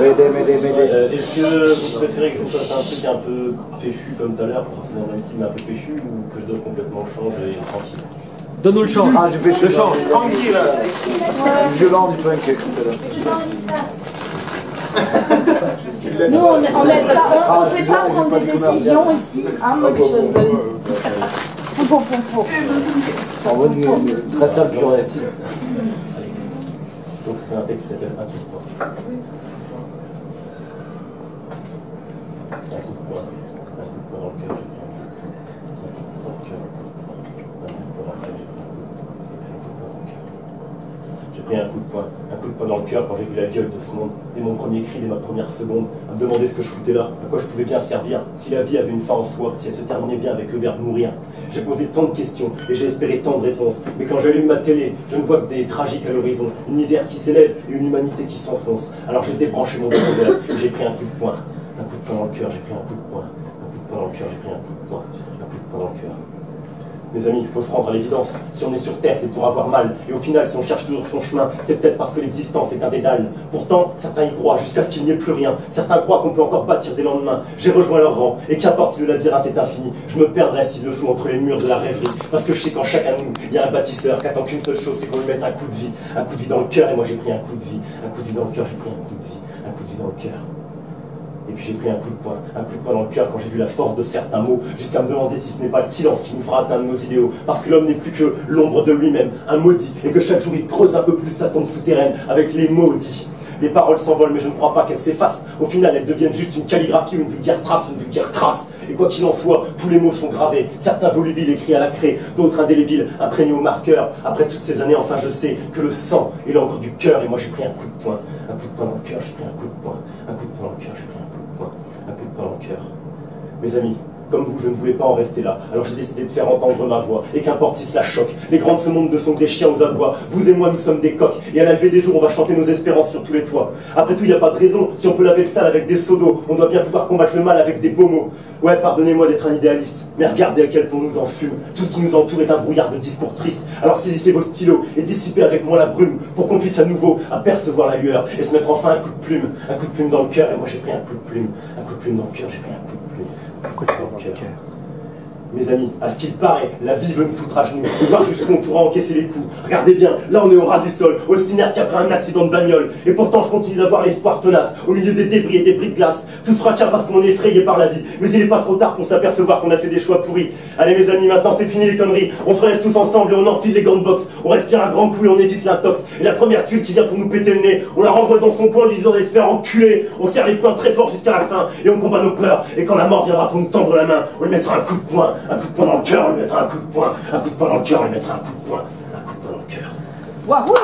Est-ce que vous préférez que je vous fasse un truc un peu péchu comme tout à l'heure, c'est dans un team un peu péchu, ou que je dois complètement changer tranquille? Donne-nous le change. Ah, du péchu. Le change. Tranquille. Du violent, du punk. Nous, on ne sait pas prendre des décisions ici, hein, moi, quelque chose de... Très simple, pur et style. Donc c'est un texte qui s'appelle Un coup de poing. Un coup de poing. Un coup de poing dans le cœur, j'ai pris un coup de poing. Un coup de poing dans le cœur quand j'ai vu la gueule de ce monde. Et mon premier cri dès ma première seconde, à me demander ce que je foutais là, à quoi je pouvais bien servir, si la vie avait une fin en soi, si elle se terminait bien avec le verbe mourir. J'ai posé tant de questions et j'ai espéré tant de réponses. Mais quand j'allume ma télé, je ne vois que des tragiques à l'horizon, une misère qui s'élève et une humanité qui s'enfonce. Alors j'ai débranché mon décodeur et j'ai pris un coup de poing. Un coup de poing dans le cœur, j'ai pris un coup de poing. Un coup de poing dans le cœur, j'ai pris un coup de poing. Un coup de poing dans le cœur. Mes amis, il faut se rendre à l'évidence. Si on est sur Terre, c'est pour avoir mal. Et au final, si on cherche toujours son chemin, c'est peut-être parce que l'existence est un dédale. Pourtant, certains y croient jusqu'à ce qu'il n'y ait plus rien. Certains croient qu'on peut encore bâtir des lendemains. J'ai rejoint leur rang. Et qu'importe si le labyrinthe est infini, je me perdrai s'il le faut entre les murs de la rêverie. Parce que je sais qu'en chacun de nous, il y a un bâtisseur qui attend qu'une seule chose, c'est qu'on lui mette un coup de vie. Un coup de vie dans le cœur, et moi j'ai pris un coup de vie. Un coup de vie dans le cœur, j'ai pris un coup de vie. Un coup de vie dans le cœur. Et puis j'ai pris un coup de poing dans le cœur quand j'ai vu la force de certains mots, jusqu'à me demander si ce n'est pas le silence qui nous fera atteindre nos idéaux, parce que l'homme n'est plus que l'ombre de lui-même, un maudit, et que chaque jour il creuse un peu plus sa tombe souterraine avec les maudits. Les paroles s'envolent, mais je ne crois pas qu'elles s'effacent. Au final, elles deviennent juste une calligraphie, une vulgaire trace, Et quoi qu'il en soit, tous les mots sont gravés. Certains volubiles écrits à la craie, d'autres indélébiles, imprégnés au marqueur. Après toutes ces années, enfin je sais que le sang est l'encre du cœur, et moi j'ai pris un coup de poing. Un coup de poing dans le cœur, j'ai pris un coup de poing. Un coup de poing dans le cœur, j'ai pris un coup de poing. Un coup de poing dans le cœur. Mes amis, comme vous, je ne voulais pas en rester là, alors j'ai décidé de faire entendre ma voix, et qu'importe si cela choque, les grands de ce monde ne sont que des chiens aux abois, vous et moi nous sommes des coqs, et à la levée des jours on va chanter nos espérances sur tous les toits. Après tout, il n'y a pas de raison, si on peut laver le sale avec des seaux d'eau, on doit bien pouvoir combattre le mal avec des beaux mots. Ouais, pardonnez-moi d'être un idéaliste, mais regardez à quel point on nous en fume, tout ce qui nous entoure est un brouillard de discours tristes, alors saisissez vos stylos et dissipez avec moi la brume, pour qu'on puisse à nouveau apercevoir la lueur, et se mettre enfin un coup de plume dans le cœur, et moi j'ai pris un coup de plume dans le cœur, j'ai pris un coup de plume. Un coup de poing dans le cœur. Mes amis, à ce qu'il paraît, la vie veut nous foutre à genoux, voir jusqu'où on pourra encaisser les coups. Regardez bien, là on est au ras du sol, aussi inerte qu'après un accident de bagnole. Et pourtant je continue d'avoir l'espoir tenace, au milieu des débris et des bris de glace. Tout se fracture parce qu'on est effrayé par la vie. Mais il n'est pas trop tard pour s'apercevoir qu'on a fait des choix pourris. Allez mes amis, maintenant c'est fini les conneries. On se relève tous ensemble et on enfile les gants de boxe. On respire un grand coup et on évite l'intox. Et la première tuile qui vient pour nous péter le nez, on la renvoie dans son coin en disant d'aller se faire enculer. On serre les poings très fort jusqu'à la fin et on combat nos peurs. Et quand la mort viendra pour nous tendre la main, on lui mettra un coup de poing dans le cœur, on lui mettra un coup de poing dans le cœur, on lui mettra un coup de poing dans le cœur. Wahoo!